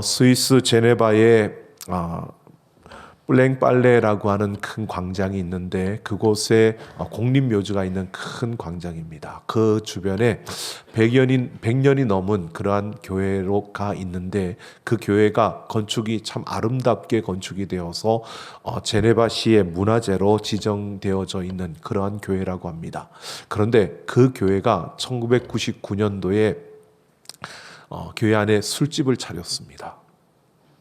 스위스 제네바에 블랭빨레라고 하는 큰 광장이 있는데 그곳에 공립묘지가 있는 큰 광장입니다. 그 주변에 100년이 넘은 그러한 교회가 있는데 그 교회가 건축이 참 아름답게 건축이 되어서 제네바시의 문화재로 지정되어져 있는 그러한 교회라고 합니다. 그런데 그 교회가 1999년도에 교회 안에 술집을 차렸습니다.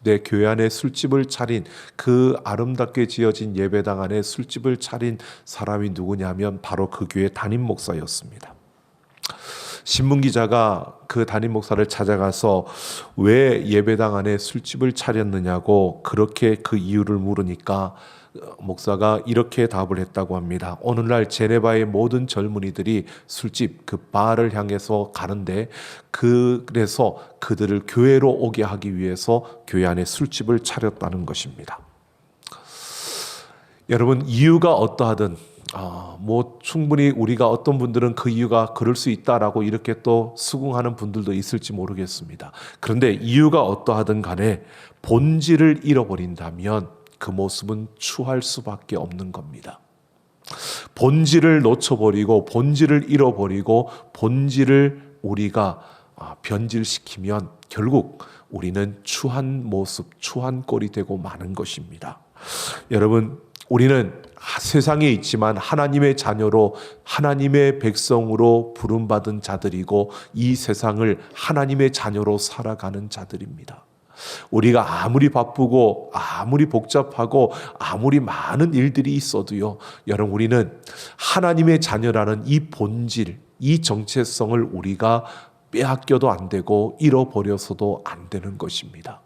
내 교회 안에 술집을 차린 그 아름답게 지어진 예배당 안에 술집을 차린 사람이 누구냐면 바로 그 교회 담임 목사였습니다. 신문 기자가 그 담임 목사를 찾아가서 왜 예배당 안에 술집을 차렸느냐고 그렇게 그 이유를 물으니까 목사가 이렇게 답을 했다고 합니다. 오늘날 제네바의 모든 젊은이들이 술집 그 바를 향해서 가는데 그래서 그들을 교회로 오게 하기 위해서 교회 안에 술집을 차렸다는 것입니다. 여러분, 이유가 어떠하든 충분히 우리가 어떤 분들은 그 이유가 그럴 수 있다라고 이렇게 또 수긍하는 분들도 있을지 모르겠습니다. 그런데 이유가 어떠하든 간에 본질을 잃어버린다면 그 모습은 추할 수밖에 없는 겁니다. 본질을 놓쳐버리고 본질을 잃어버리고 본질을 우리가 변질시키면 결국 우리는 추한 모습, 추한 꼴이 되고 마는 것입니다. 여러분, 우리는 세상에 있지만 하나님의 자녀로 하나님의 백성으로 부름받은 자들이고 이 세상을 하나님의 자녀로 살아가는 자들입니다. 우리가 아무리 바쁘고 아무리 복잡하고 아무리 많은 일들이 있어도요, 여러분, 우리는 하나님의 자녀라는 이 본질, 이 정체성을 우리가 빼앗겨도 안 되고 잃어버려서도 안 되는 것입니다.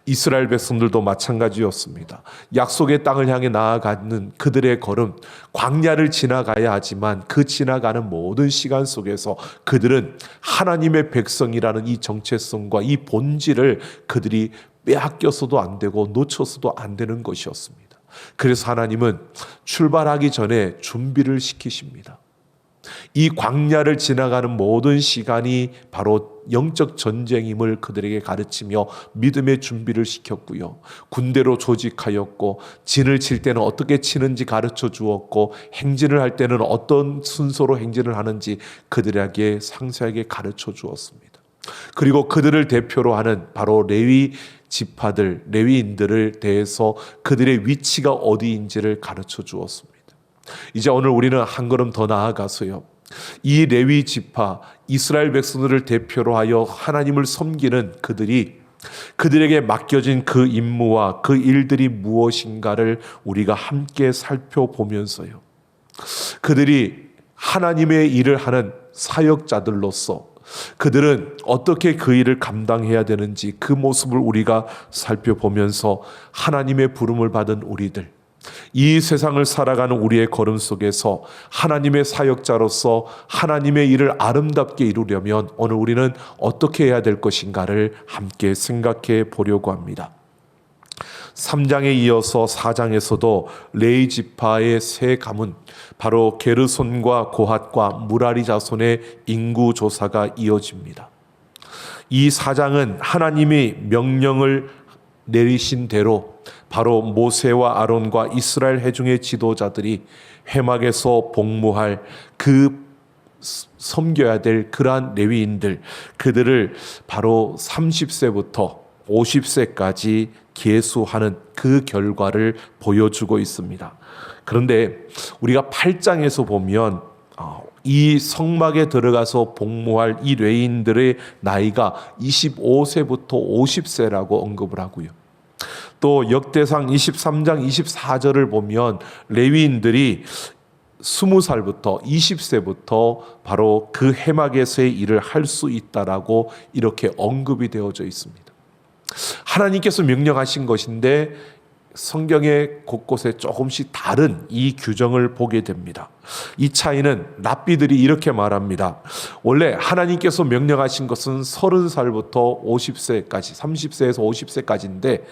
이스라엘 백성들도 마찬가지였습니다. 약속의 땅을 향해 나아가는 그들의 걸음, 광야를 지나가야 하지만 그 지나가는 모든 시간 속에서 그들은 하나님의 백성이라는 이 정체성과 이 본질을 그들이 빼앗겨서도 안 되고 놓쳐서도 안 되는 것이었습니다. 그래서 하나님은 출발하기 전에 준비를 시키십니다. 이 광야를 지나가는 모든 시간이 바로 영적 전쟁임을 그들에게 가르치며 믿음의 준비를 시켰고요. 군대로 조직하였고 진을 칠 때는 어떻게 치는지 가르쳐 주었고 행진을 할 때는 어떤 순서로 행진을 하는지 그들에게 상세하게 가르쳐 주었습니다. 그리고 그들을 대표로 하는 바로 레위 지파들, 레위인들을 대해서 그들의 위치가 어디인지를 가르쳐 주었습니다. 이제 오늘 우리는 한 걸음 더 나아가서요, 이 레위 지파 이스라엘 백성들을 대표로 하여 하나님을 섬기는 그들에게 맡겨진 그 임무와 그 일들이 무엇인가를 우리가 함께 살펴보면서요, 그들이 하나님의 일을 하는 사역자들로서 그들은 어떻게 그 일을 감당해야 되는지 그 모습을 우리가 살펴보면서 하나님의 부름을 받은 우리들, 이 세상을 살아가는 우리의 걸음 속에서 하나님의 사역자로서 하나님의 일을 아름답게 이루려면 오늘 우리는 어떻게 해야 될 것인가를 함께 생각해 보려고 합니다. 3장에 이어서 4장에서도 레위 지파의 세 가문, 바로 게르손과 고핫과 무라리 자손의 인구 조사가 이어집니다. 이 4장은 하나님이 명령을 내리신 대로 바로 모세와 아론과 이스라엘 회중의 지도자들이 회막에서 복무할 섬겨야 될 그러한 레위인들, 그들을 바로 30세부터 50세까지 계수하는 그 결과를 보여주고 있습니다. 그런데 우리가 8장에서 보면 이 성막에 들어가서 복무할 이 레위인들의 나이가 25세부터 50세라고 언급을 하고요. 또 역대상 23장 24절을 보면 레위인들이 20살부터 20세부터 바로 그 회막에서의 일을 할 수 있다라고 이렇게 언급이 되어져 있습니다. 하나님께서 명령하신 것인데 성경의 곳곳에 조금씩 다른 이 규정을 보게 됩니다. 이 차이는 랍비들이 이렇게 말합니다. 원래 하나님께서 명령하신 것은 30살부터 50세까지, 30세에서 50세까지인데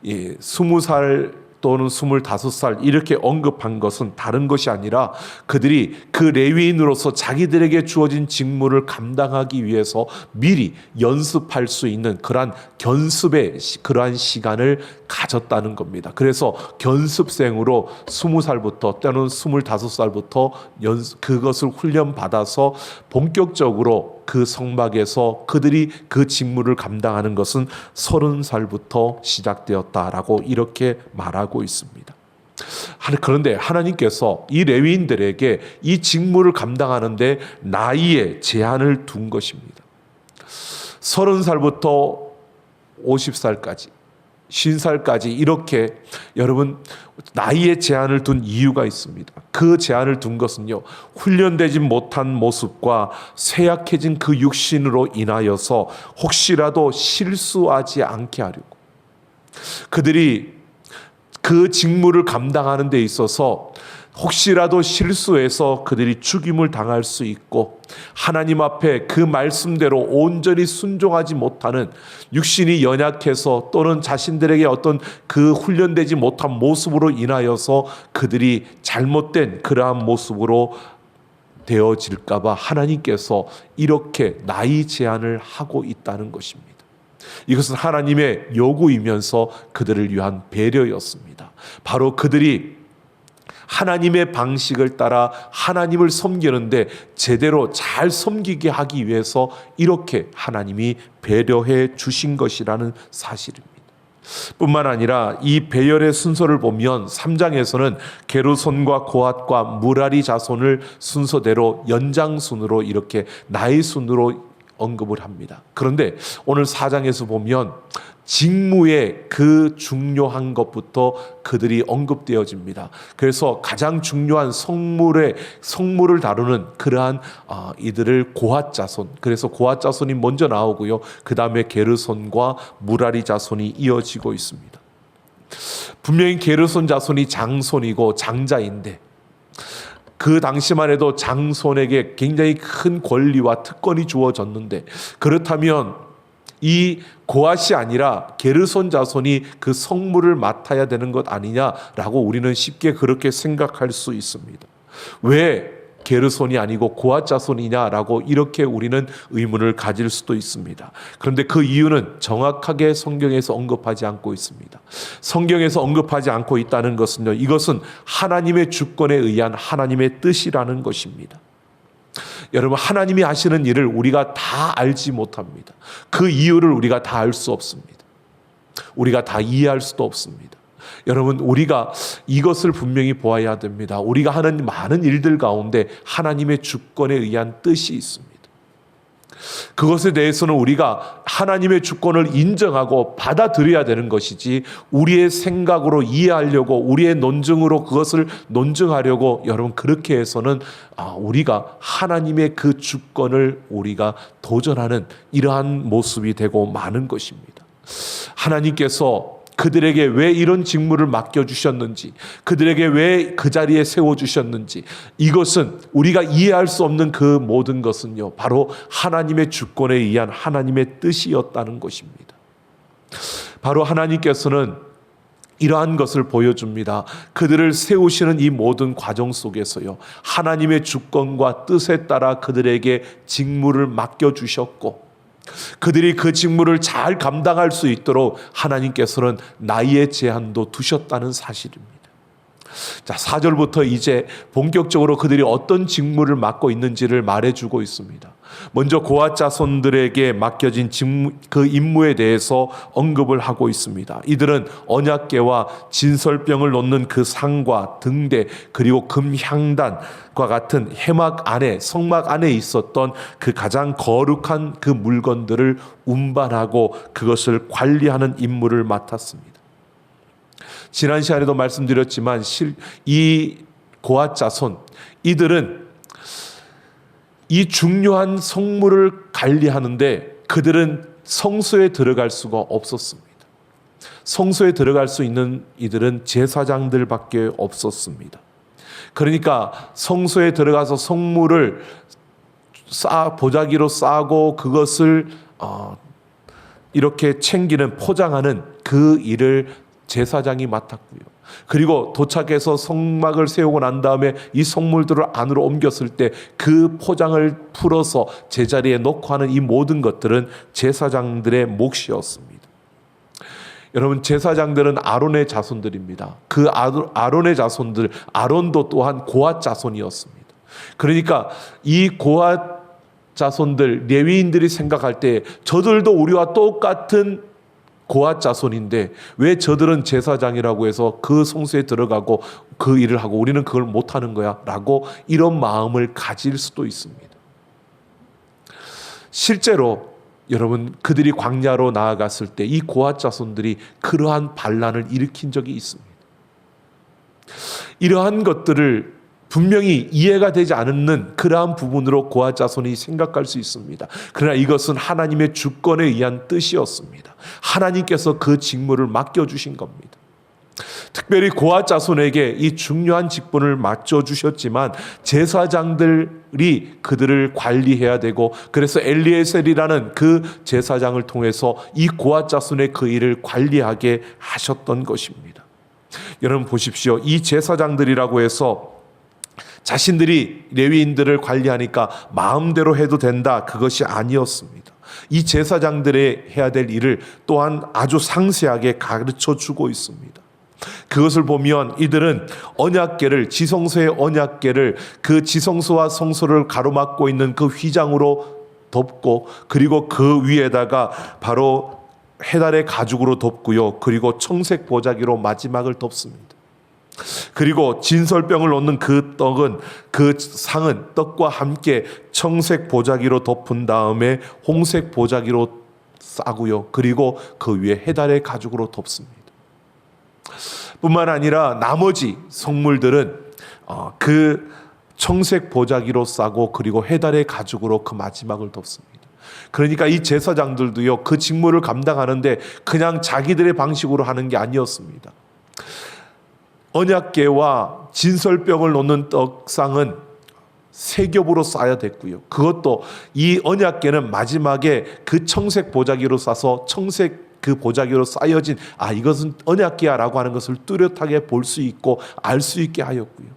20살 또는 25살 이렇게 언급한 것은 다른 것이 아니라 그들이 그 레위인으로서 자기들에게 주어진 직무를 감당하기 위해서 미리 연습할 수 있는 그러한 견습의 그러한 시간을 가졌다는 겁니다. 그래서 견습생으로 20살부터 또는 25살부터 그것을 훈련받아서 본격적으로 그 성막에서 그들이 그 직무를 감당하는 것은 30살부터 시작되었다라고 이렇게 말하고 있습니다. 그런데 하나님께서 이 레위인들에게 이 직무를 감당하는데 나이에 제한을 둔 것입니다. 30살부터 50살까지 50살까지 이렇게 여러분 나이에 제한을 둔 이유가 있습니다. 그 제한을 둔 것은요, 훈련되지 못한 모습과 쇠약해진 그 육신으로 인하여서 혹시라도 실수하지 않게 하려고, 그들이 그 직무를 감당하는 데 있어서 혹시라도 실수해서 그들이 죽임을 당할 수 있고 하나님 앞에 그 말씀대로 온전히 순종하지 못하는, 육신이 연약해서 또는 자신들에게 어떤 그 훈련되지 못한 모습으로 인하여서 그들이 잘못된 그러한 모습으로 되어질까 봐 하나님께서 이렇게 나이 제한을 하고 있다는 것입니다. 이것은 하나님의 요구이면서 그들을 위한 배려였습니다. 바로 그들이 하나님의 방식을 따라 하나님을 섬기는데 제대로 잘 섬기게 하기 위해서 이렇게 하나님이 배려해 주신 것이라는 사실입니다. 뿐만 아니라 이 배열의 순서를 보면 3장에서는 게르손과 고핫과 무라리 자손을 순서대로 연장순으로 이렇게 나이 순으로 언급을 합니다. 그런데 오늘 4장에서 보면 직무의 그 중요한 것부터 그들이 언급되어집니다. 그래서 가장 중요한 성물을 다루는 그러한 이들을 고핫 자손, 그래서 고핫 자손이 먼저 나오고요, 그 다음에 게르손과 무라리 자손이 이어지고 있습니다. 분명히 게르손 자손이 장손이고 장자인데 그 당시만 해도 장손에게 굉장히 큰 권리와 특권이 주어졌는데, 그렇다면 이 고핫이 아니라 게르손 자손이 그 성물을 맡아야 되는 것 아니냐라고 우리는 쉽게 그렇게 생각할 수 있습니다. 왜 게르손이 아니고 고핫 자손이냐라고 이렇게 우리는 의문을 가질 수도 있습니다. 그런데 그 이유는 정확하게 성경에서 언급하지 않고 있습니다. 성경에서 언급하지 않고 있다는 것은요, 이것은 하나님의 주권에 의한 하나님의 뜻이라는 것입니다. 여러분, 하나님이 하시는 일을 우리가 다 알지 못합니다. 그 이유를 우리가 다 알 수 없습니다. 우리가 다 이해할 수도 없습니다. 여러분, 우리가 이것을 분명히 보아야 됩니다. 우리가 하는 많은 일들 가운데 하나님의 주권에 의한 뜻이 있습니다. 그것에 대해서는 우리가 하나님의 주권을 인정하고 받아들여야 되는 것이지, 우리의 생각으로 이해하려고 우리의 논증으로 그것을 논증하려고 여러분 그렇게 해서는 우리가 하나님의 그 주권을 우리가 도전하는 이러한 모습이 되고 마는 것입니다. 하나님께서 그들에게 왜 이런 직무를 맡겨주셨는지, 그들에게 왜 그 자리에 세워주셨는지, 이것은 우리가 이해할 수 없는 그 모든 것은요, 바로 하나님의 주권에 의한 하나님의 뜻이었다는 것입니다. 바로 하나님께서는 이러한 것을 보여줍니다. 그들을 세우시는 이 모든 과정 속에서요, 하나님의 주권과 뜻에 따라 그들에게 직무를 맡겨주셨고, 그들이 그 직무를 잘 감당할 수 있도록 하나님께서는 나이의 제한도 두셨다는 사실입니다. 자, 4절부터 이제 본격적으로 그들이 어떤 직무를 맡고 있는지를 말해주고 있습니다. 먼저 고핫 자손들에게 맡겨진 그 임무에 대해서 언급을 하고 있습니다. 이들은 언약궤와 진설병을 놓는 그 상과 등대, 그리고 금향단과 같은 해막 안에, 성막 안에 있었던 그 가장 거룩한 그 물건들을 운반하고 그것을 관리하는 임무를 맡았습니다. 지난 시간에도 말씀드렸지만 이 고핫 자손, 이들은 이 중요한 성물을 관리하는데 그들은 성소에 들어갈 수가 없었습니다. 성소에 들어갈 수 있는 이들은 제사장들밖에 없었습니다. 그러니까 성소에 들어가서 성물을 보자기로 싸고 그것을 이렇게 챙기는, 포장하는 그 일을 제사장이 맡았고요. 그리고 도착해서 성막을 세우고 난 다음에 이 성물들을 안으로 옮겼을 때 그 포장을 풀어서 제자리에 놓고 하는 이 모든 것들은 제사장들의 몫이었습니다. 여러분, 제사장들은 아론의 자손들입니다. 그 아론의 자손들, 아론도 또한 고핫 자손이었습니다. 그러니까 이 고핫 자손들, 레위인들이 생각할 때 저들도 우리와 똑같은 고핫 자손인데 왜 저들은 제사장이라고 해서 그 성소에 들어가고 그 일을 하고 우리는 그걸 못하는 거야? 라고 이런 마음을 가질 수도 있습니다. 실제로 여러분, 그들이 광야로 나아갔을 때 이 고핫 자손들이 그러한 반란을 일으킨 적이 있습니다. 이러한 것들을 분명히 이해가 되지 않는 그러한 부분으로 고핫 자손이 생각할 수 있습니다. 그러나 이것은 하나님의 주권에 의한 뜻이었습니다. 하나님께서 그 직무를 맡겨주신 겁니다. 특별히 고핫 자손에게 이 중요한 직분을 맡겨주셨지만 제사장들이 그들을 관리해야 되고, 그래서 엘리에셀이라는 그 제사장을 통해서 이 고핫 자손의 그 일을 관리하게 하셨던 것입니다. 여러분 보십시오. 이 제사장들이라고 해서 자신들이 레위인들을 관리하니까 마음대로 해도 된다, 그것이 아니었습니다. 이 제사장들의 해야 될 일을 또한 아주 상세하게 가르쳐 주고 있습니다. 그것을 보면 이들은 언약궤를, 지성소의 언약궤를 그 지성소와 성소를 가로막고 있는 그 휘장으로 덮고, 그리고 그 위에다가 바로 해달의 가죽으로 덮고요, 그리고 청색 보자기로 마지막을 덮습니다. 그리고 진설병을 놓는 그 떡은, 그 상은 떡과 함께 청색 보자기로 덮은 다음에 홍색 보자기로 싸고요, 그리고 그 위에 해달의 가죽으로 덮습니다. 뿐만 아니라 나머지 성물들은 그 청색 보자기로 싸고 그리고 해달의 가죽으로 그 마지막을 덮습니다. 그러니까 이 제사장들도요, 그 직무를 감당하는데 그냥 자기들의 방식으로 하는 게 아니었습니다. 언약궤와 진설병을 놓는 떡상은 세 겹으로 쌓아야 됐고요, 그것도 이 언약궤는 마지막에 그 청색 보자기로 싸서 청색 그 보자기로 쌓여진 이것은 언약궤야 라고 하는 것을 뚜렷하게 볼 수 있고 알 수 있게 하였고요,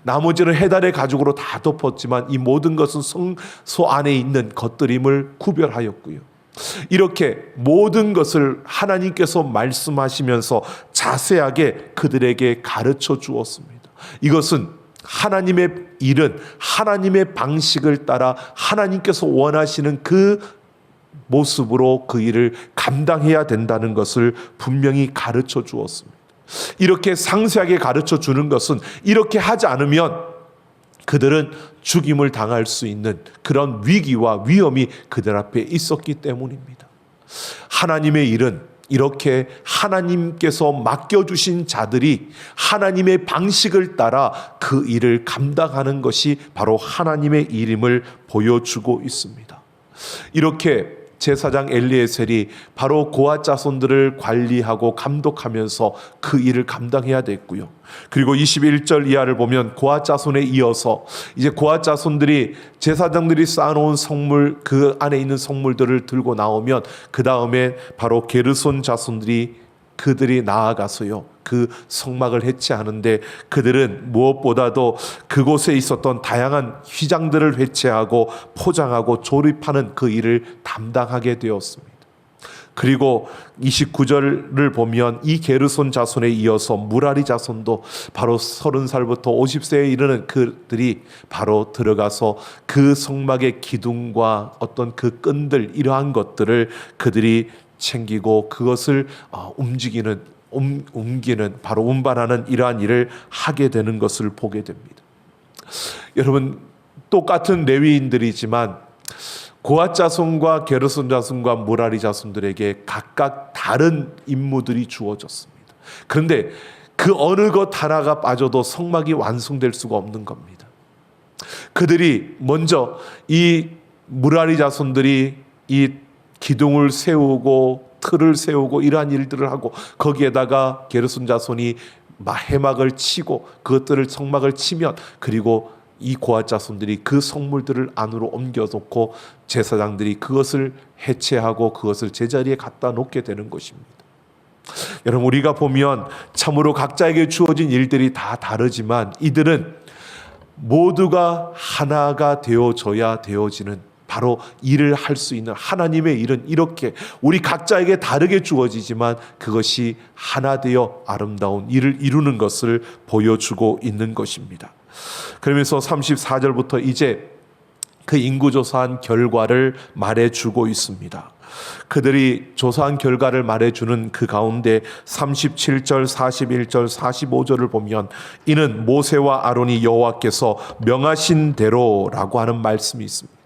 나머지는 해달의 가죽으로 다 덮었지만 이 모든 것은 성소 안에 있는 것들임을 구별하였고요. 이렇게 모든 것을 하나님께서 말씀하시면서 자세하게 그들에게 가르쳐 주었습니다. 이것은 하나님의 일은 하나님의 방식을 따라 하나님께서 원하시는 그 모습으로 그 일을 감당해야 된다는 것을 분명히 가르쳐 주었습니다. 이렇게 상세하게 가르쳐 주는 것은 이렇게 하지 않으면 그들은 죽임을 당할 수 있는 그런 위기와 위험이 그들 앞에 있었기 때문입니다. 하나님의 일은 이렇게 하나님께서 맡겨주신 자들이 하나님의 방식을 따라 그 일을 감당하는 것이 바로 하나님의 일임을 보여주고 있습니다. 이렇게 제사장 엘리에셀이 바로 고핫 자손들을 관리하고 감독하면서 그 일을 감당해야 됐고요. 그리고 21절 이하를 보면 고핫 자손에 이어서 이제 고핫 자손들이 제사장들이 쌓아놓은 성물, 그 안에 있는 성물들을 들고 나오면 그 다음에 바로 게르손 자손들이 그들이 나아가서요, 그 성막을 해체하는데 그들은 무엇보다도 그곳에 있었던 다양한 휘장들을 해체하고 포장하고 조립하는 그 일을 담당하게 되었습니다. 그리고 29절을 보면 이 게르손 자손에 이어서 무라리 자손도 바로 30살부터 50세에 이르는 그들이 바로 들어가서 그 성막의 기둥과 어떤 그 끈들, 이러한 것들을 그들이 챙기고 그것을 옮기는, 바로 운반하는 이러한 일을 하게 되는 것을 보게 됩니다. 여러분, 똑같은 레위인들이지만 고핫 자손과 게르손 자손과 무라리 자손들에게 각각 다른 임무들이 주어졌습니다. 그런데 그 어느 것 하나가 빠져도 성막이 완성될 수가 없는 겁니다. 그들이 먼저 이 무라리 자손들이 이 기둥을 세우고 틀을 세우고 이러한 일들을 하고, 거기에다가 게르손 자손이 해막을 치고 그것들을 성막을 치면, 그리고 이 고핫 자손들이 그 성물들을 안으로 옮겨놓고 제사장들이 그것을 해체하고 그것을 제자리에 갖다 놓게 되는 것입니다. 여러분, 우리가 보면 참으로 각자에게 주어진 일들이 다 다르지만 이들은 모두가 하나가 되어져야 되어지는, 바로 일을 할 수 있는 하나님의 일은 이렇게 우리 각자에게 다르게 주어지지만 그것이 하나 되어 아름다운 일을 이루는 것을 보여주고 있는 것입니다. 그러면서 34절부터 이제 그 인구조사한 결과를 말해주고 있습니다. 그들이 조사한 결과를 말해주는 그 가운데 37절, 41절, 45절을 보면 이는 모세와 아론이 여호와께서 명하신 대로라고 하는 말씀이 있습니다.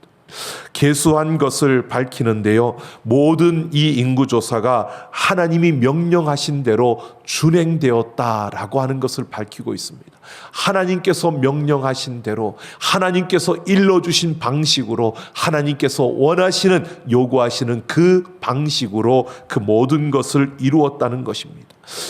계수한 것을 밝히는데요, 모든 이 인구조사가 하나님이 명령하신 대로 준행되었다라고 하는 것을 밝히고 있습니다. 하나님께서 명령하신 대로, 하나님께서 일러주신 방식으로, 하나님께서 원하시는, 요구하시는 그 방식으로 그 모든 것을 이루었다는 것입니다.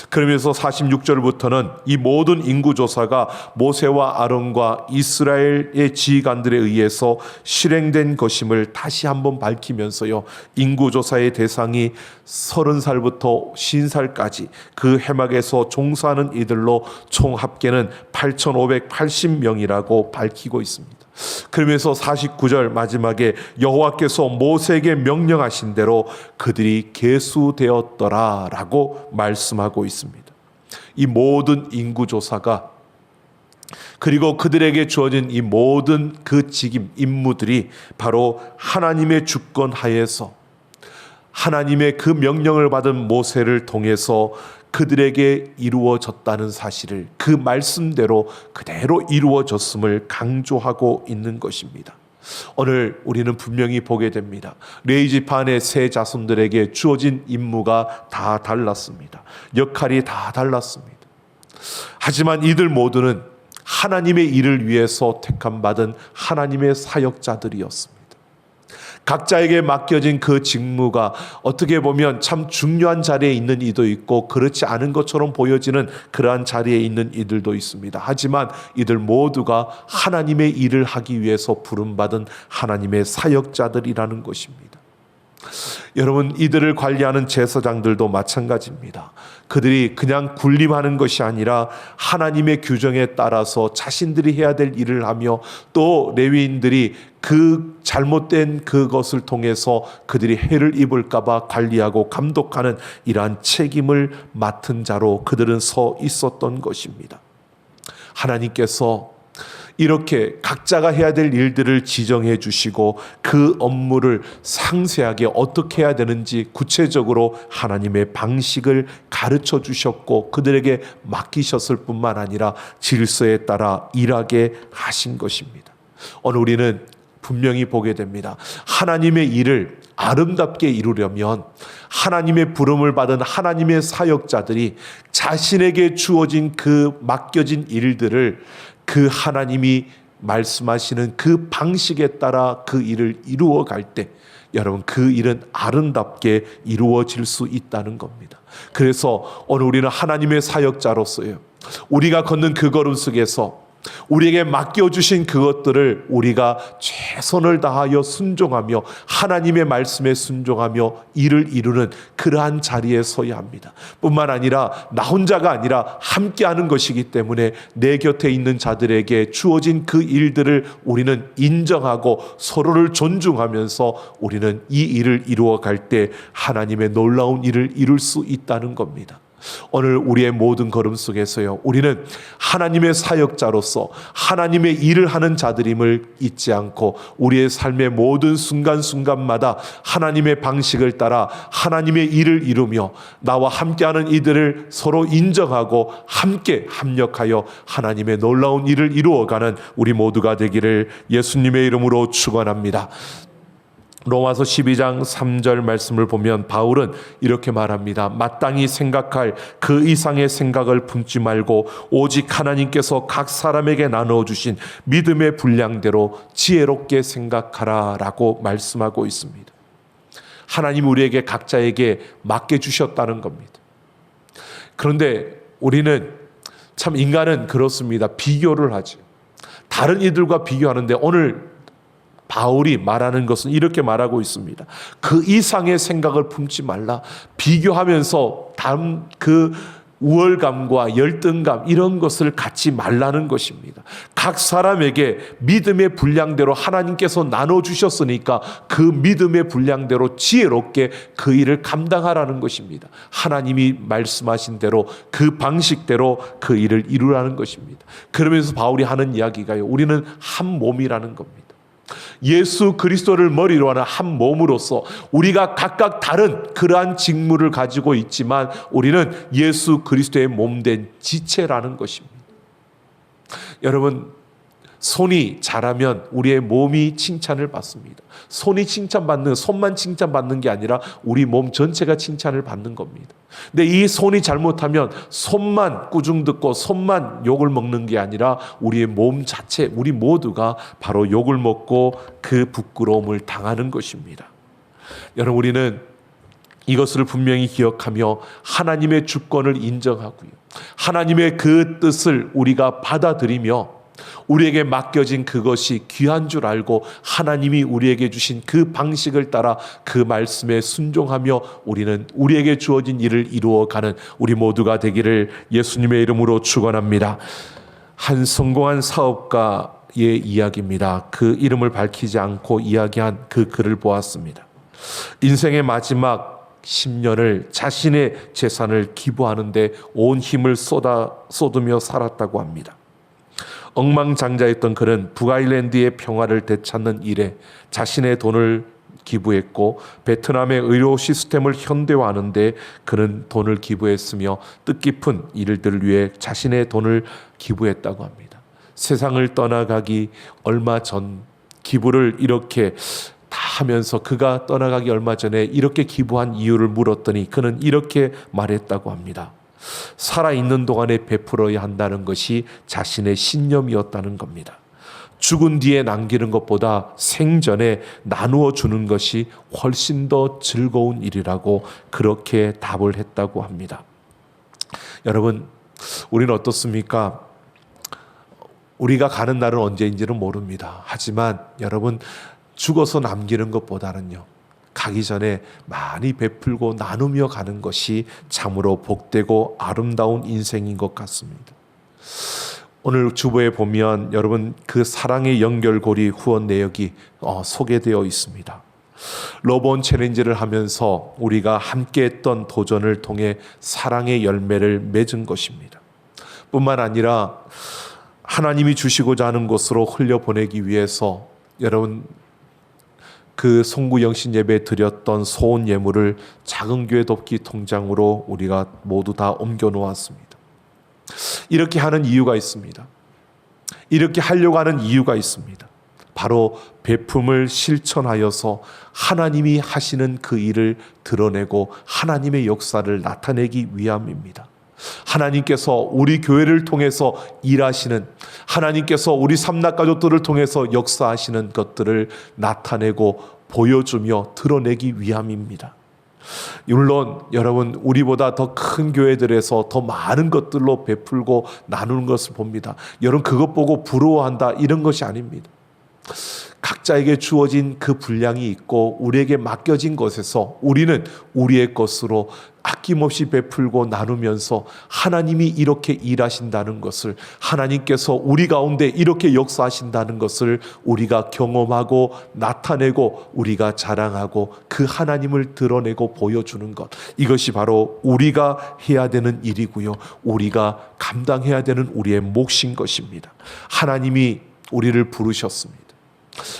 그러면서 46절부터는 이 모든 인구조사가 모세와 아론과 이스라엘의 지휘관들에 의해서 실행된 것임을 다시 한번 밝히면서요, 인구조사의 대상이 30살부터 50살까지 그 해막에서 종사하는 이들로 총 합계는 8,580명이라고 밝히고 있습니다. 그러면서 49절 마지막에 여호와께서 모세에게 명령하신 대로 그들이 계수되었더라라고 말씀하고 있습니다. 이 모든 인구조사가, 그리고 그들에게 주어진 이 모든 그 직임, 임무들이 바로 하나님의 주권 하에서 하나님의 그 명령을 받은 모세를 통해서 그들에게 이루어졌다는 사실을, 그 말씀대로 그대로 이루어졌음을 강조하고 있는 것입니다. 오늘 우리는 분명히 보게 됩니다. 레위지파의 세 자손들에게 주어진 임무가 다 달랐습니다. 역할이 다 달랐습니다. 하지만 이들 모두는 하나님의 일을 위해서 택함받은 하나님의 사역자들이었습니다. 각자에게 맡겨진 그 직무가 어떻게 보면 참 중요한 자리에 있는 이도 있고 그렇지 않은 것처럼 보여지는 그러한 자리에 있는 이들도 있습니다. 하지만 이들 모두가 하나님의 일을 하기 위해서 부름받은 하나님의 사역자들이라는 것입니다. 여러분, 이들을 관리하는 제사장들도 마찬가지입니다. 그들이 그냥 군림하는 것이 아니라 하나님의 규정에 따라서 자신들이 해야 될 일을 하며, 또 레위인들이 그 잘못된 그것을 통해서 그들이 해를 입을까 봐 관리하고 감독하는 이러한 책임을 맡은 자로 그들은 서 있었던 것입니다. 하나님께서 이렇게 각자가 해야 될 일들을 지정해 주시고 그 업무를 상세하게 어떻게 해야 되는지 구체적으로 하나님의 방식을 가르쳐 주셨고 그들에게 맡기셨을 뿐만 아니라 질서에 따라 일하게 하신 것입니다. 오늘 우리는 분명히 보게 됩니다. 하나님의 일을 아름답게 이루려면 하나님의 부름을 받은 하나님의 사역자들이 자신에게 주어진 그 맡겨진 일들을 그 하나님이 말씀하시는 그 방식에 따라 그 일을 이루어 갈 때, 여러분, 그 일은 아름답게 이루어질 수 있다는 겁니다. 그래서 오늘 우리는 하나님의 사역자로서요, 우리가 걷는 그 걸음 속에서 우리에게 맡겨주신 그것들을 우리가 최선을 다하여 순종하며 하나님의 말씀에 순종하며 일을 이루는 그러한 자리에 서야 합니다. 뿐만 아니라 나 혼자가 아니라 함께하는 것이기 때문에 내 곁에 있는 자들에게 주어진 그 일들을 우리는 인정하고 서로를 존중하면서 우리는 이 일을 이루어 갈 때 하나님의 놀라운 일을 이룰 수 있다는 겁니다. 오늘 우리의 모든 걸음 속에서요, 우리는 하나님의 사역자로서 하나님의 일을 하는 자들임을 잊지 않고 우리의 삶의 모든 순간순간마다 하나님의 방식을 따라 하나님의 일을 이루며 나와 함께하는 이들을 서로 인정하고 함께 합력하여 하나님의 놀라운 일을 이루어가는 우리 모두가 되기를 예수님의 이름으로 축원합니다. 로마서 12장 3절 말씀을 보면 바울은 이렇게 말합니다. 마땅히 생각할 그 이상의 생각을 품지 말고 오직 하나님께서 각 사람에게 나누어 주신 믿음의 분량대로 지혜롭게 생각하라 라고 말씀하고 있습니다. 하나님 우리에게 각자에게 맡겨주셨다는 겁니다. 그런데 우리는 참, 인간은 그렇습니다. 비교를 하죠. 다른 이들과 비교하는데 오늘 바울이 말하는 것은 이렇게 말하고 있습니다. 그 이상의 생각을 품지 말라. 비교하면서 그 우월감과 열등감 이런 것을 갖지 말라는 것입니다. 각 사람에게 믿음의 분량대로 하나님께서 나눠주셨으니까 그 믿음의 분량대로 지혜롭게 그 일을 감당하라는 것입니다. 하나님이 말씀하신 대로 그 방식대로 그 일을 이루라는 것입니다. 그러면서 바울이 하는 이야기가요, 우리는 한 몸이라는 겁니다. 예수 그리스도를 머리로 하는 한 몸으로서 우리가 각각 다른 그러한 직무를 가지고 있지만 우리는 예수 그리스도의 몸된 지체라는 것입니다. 여러분, 손이 잘하면 우리의 몸이 칭찬을 받습니다. 손만 칭찬받는 게 아니라 우리 몸 전체가 칭찬을 받는 겁니다. 근데 이 손이 잘못하면 손만 꾸중 듣고 손만 욕을 먹는 게 아니라 우리의 몸 자체, 우리 모두가 바로 욕을 먹고 그 부끄러움을 당하는 것입니다. 여러분, 우리는 이것을 분명히 기억하며 하나님의 주권을 인정하고요, 하나님의 그 뜻을 우리가 받아들이며 우리에게 맡겨진 그것이 귀한 줄 알고 하나님이 우리에게 주신 그 방식을 따라 그 말씀에 순종하며 우리는 우리에게 주어진 일을 이루어가는 우리 모두가 되기를 예수님의 이름으로 축원합니다. 한 성공한 사업가의 이야기입니다. 그 이름을 밝히지 않고 이야기한 그 글을 보았습니다. 인생의 마지막 10년을 자신의 재산을 기부하는데 온 힘을 쏟으며 살았다고 합니다. 엉망장자였던 그는 북아일랜드의 평화를 되찾는 일에 자신의 돈을 기부했고 베트남의 의료 시스템을 현대화하는 데 그는 돈을 기부했으며 뜻깊은 일들을 위해 자신의 돈을 기부했다고 합니다. 세상을 떠나가기 얼마 전 기부를 이렇게 다 하면서 그가 떠나가기 얼마 전에 이렇게 기부한 이유를 물었더니 그는 이렇게 말했다고 합니다. 살아있는 동안에 베풀어야 한다는 것이 자신의 신념이었다는 겁니다. 죽은 뒤에 남기는 것보다 생전에 나누어 주는 것이 훨씬 더 즐거운 일이라고 그렇게 답을 했다고 합니다. 여러분, 우리는 어떻습니까? 우리가 가는 날은 언제인지는 모릅니다. 하지만 여러분, 죽어서 남기는 것보다는요, 가기 전에 많이 베풀고 나누며 가는 것이 참으로 복되고 아름다운 인생인 것 같습니다. 오늘 주보에 보면 여러분 그 사랑의 연결고리 후원 내역이 소개되어 있습니다. 러브온 챌린지를 하면서 우리가 함께했던 도전을 통해 사랑의 열매를 맺은 것입니다. 뿐만 아니라 하나님이 주시고자 하는 곳으로 흘려보내기 위해서 여러분 그 송구영신 예배에 드렸던 소원 예물을 작은 교회 돕기 통장으로 우리가 모두 다 옮겨 놓았습니다. 이렇게 하는 이유가 있습니다. 이렇게 하려고 하는 이유가 있습니다. 바로 베품을 실천하여서 하나님이 하시는 그 일을 드러내고 하나님의 역사를 나타내기 위함입니다. 하나님께서 우리 교회를 통해서 일하시는, 하나님께서 우리 삼락가족들을 통해서 역사하시는 것들을 나타내고 보여주며 드러내기 위함입니다. 물론 여러분 우리보다 더 큰 교회들에서 더 많은 것들로 베풀고 나누는 것을 봅니다. 여러분 그것 보고 부러워한다 이런 것이 아닙니다. 각자에게 주어진 그 분량이 있고 우리에게 맡겨진 것에서 우리는 우리의 것으로 아낌없이 베풀고 나누면서 하나님이 이렇게 일하신다는 것을, 하나님께서 우리 가운데 이렇게 역사하신다는 것을 우리가 경험하고 나타내고 우리가 자랑하고 그 하나님을 드러내고 보여주는 것, 이것이 바로 우리가 해야 되는 일이고요, 우리가 감당해야 되는 우리의 몫인 것입니다. 하나님이 우리를 부르셨습니다.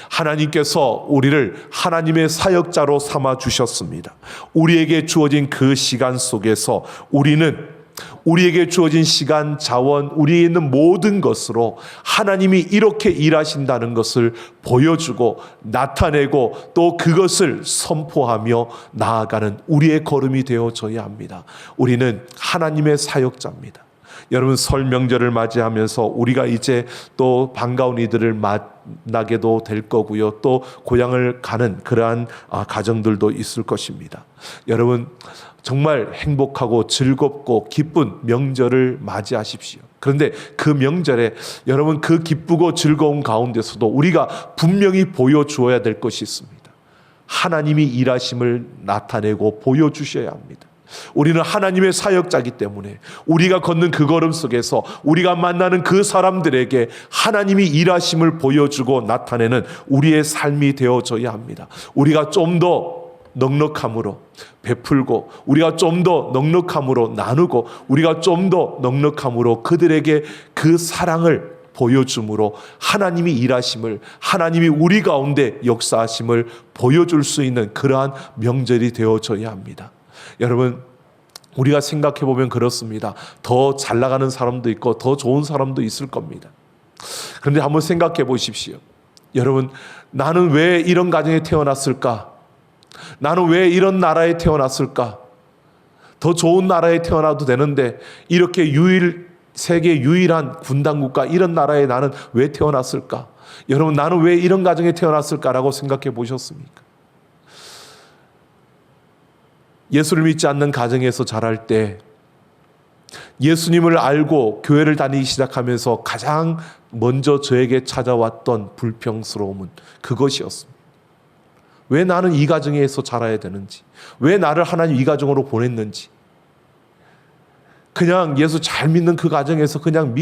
하나님께서 우리를 하나님의 사역자로 삼아 주셨습니다. 우리에게 주어진 그 시간 속에서 우리는 우리에게 주어진 시간, 자원, 우리에 있는 모든 것으로 하나님이 이렇게 일하신다는 것을 보여주고 나타내고 또 그것을 선포하며 나아가는 우리의 걸음이 되어져야 합니다. 우리는 하나님의 사역자입니다. 여러분 설 명절을 맞이하면서 우리가 이제 또 반가운 이들을 만나게도 될 거고요. 또 고향을 가는 그러한 가정들도 있을 것입니다. 여러분 정말 행복하고 즐겁고 기쁜 명절을 맞이하십시오. 그런데 그 명절에 여러분 그 기쁘고 즐거운 가운데서도 우리가 분명히 보여주어야 될 것이 있습니다. 하나님이 일하심을 나타내고 보여주셔야 합니다. 우리는 하나님의 사역자이기 때문에 우리가 걷는 그 걸음 속에서 우리가 만나는 그 사람들에게 하나님이 일하심을 보여주고 나타내는 우리의 삶이 되어져야 합니다. 우리가 좀 더 넉넉함으로 베풀고, 우리가 좀 더 넉넉함으로 나누고, 우리가 좀 더 넉넉함으로 그들에게 그 사랑을 보여줌으로 하나님이 일하심을, 하나님이 우리 가운데 역사하심을 보여줄 수 있는 그러한 명절이 되어져야 합니다. 여러분, 우리가 생각해 보면 그렇습니다. 더 잘 나가는 사람도 있고 더 좋은 사람도 있을 겁니다. 그런데 한번 생각해 보십시오. 여러분, 나는 왜 이런 가정에 태어났을까? 나는 왜 이런 나라에 태어났을까? 더 좋은 나라에 태어나도 되는데 이렇게 세계 유일한 군단국가 이런 나라에 나는 왜 태어났을까? 여러분, 나는 왜 이런 가정에 태어났을까라고 생각해 보셨습니까? 예수를 믿지 않는 가정에서 자랄 때 예수님을 알고 교회를 다니기 시작하면서 가장 먼저 저에게 찾아왔던 불평스러움은 그것이었습니다. 왜 나는 이 가정에서 자라야 되는지, 왜 나를 하나님 이 가정으로 보냈는지, 그냥 예수 잘 믿는 그 가정에서 그냥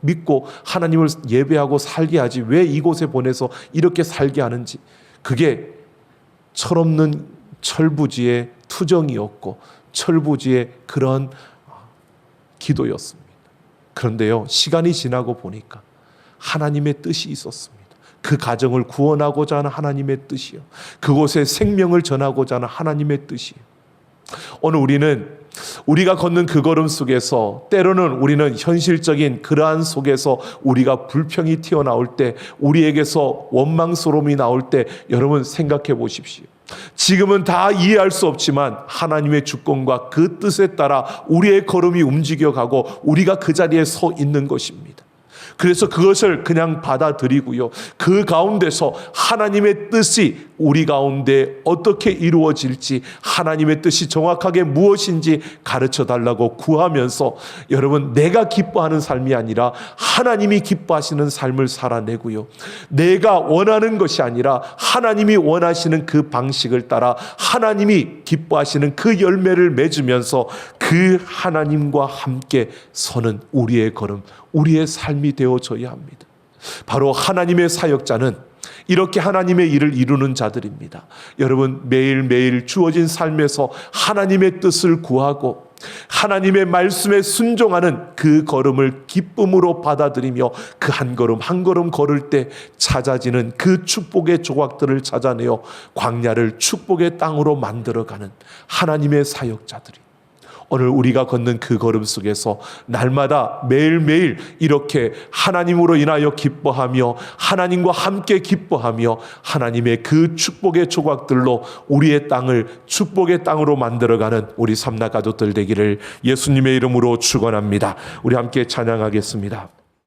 믿고 하나님을 예배하고 살게 하지 왜 이곳에 보내서 이렇게 살게 하는지, 그게 철없는 철부지의 투정이었고 철부지의 그런 기도였습니다. 그런데요, 시간이 지나고 보니까 하나님의 뜻이 있었습니다. 그 가정을 구원하고자 하는 하나님의 뜻이요, 그곳에 생명을 전하고자 하는 하나님의 뜻이요. 오늘 우리가 걷는 그 걸음 속에서 때로는 우리는 현실적인 그러한 속에서 우리가 불평이 튀어나올 때, 우리에게서 원망스러움이 나올 때 여러분 생각해 보십시오. 지금은 다 이해할 수 없지만 하나님의 주권과 그 뜻에 따라 우리의 걸음이 움직여가고 우리가 그 자리에 서 있는 것입니다. 그래서 그것을 그냥 받아들이고요, 그 가운데서 하나님의 뜻이 우리 가운데 어떻게 이루어질지, 하나님의 뜻이 정확하게 무엇인지 가르쳐 달라고 구하면서 여러분, 내가 기뻐하는 삶이 아니라 하나님이 기뻐하시는 삶을 살아내고요, 내가 원하는 것이 아니라 하나님이 원하시는 그 방식을 따라 하나님이 기뻐하시는 그 열매를 맺으면서 그 하나님과 함께 서는 우리의 걸음, 우리의 삶이 되어져야 합니다. 바로 하나님의 사역자는 이렇게 하나님의 일을 이루는 자들입니다. 여러분, 매일매일 주어진 삶에서 하나님의 뜻을 구하고 하나님의 말씀에 순종하는 그 걸음을 기쁨으로 받아들이며 그 한 걸음 한 걸음 걸을 때 찾아지는 그 축복의 조각들을 찾아내어 광야를 축복의 땅으로 만들어가는 하나님의 사역자들이, 오늘 우리가 걷는 그 걸음 속에서 날마다 매일매일 이렇게 하나님으로 인하여 기뻐하며 하나님과 함께 기뻐하며 하나님의 그 축복의 조각들로 우리의 땅을 축복의 땅으로 만들어가는 우리 삼나 가족들 되기를 예수님의 이름으로 축원합니다. 우리 함께 찬양하겠습니다.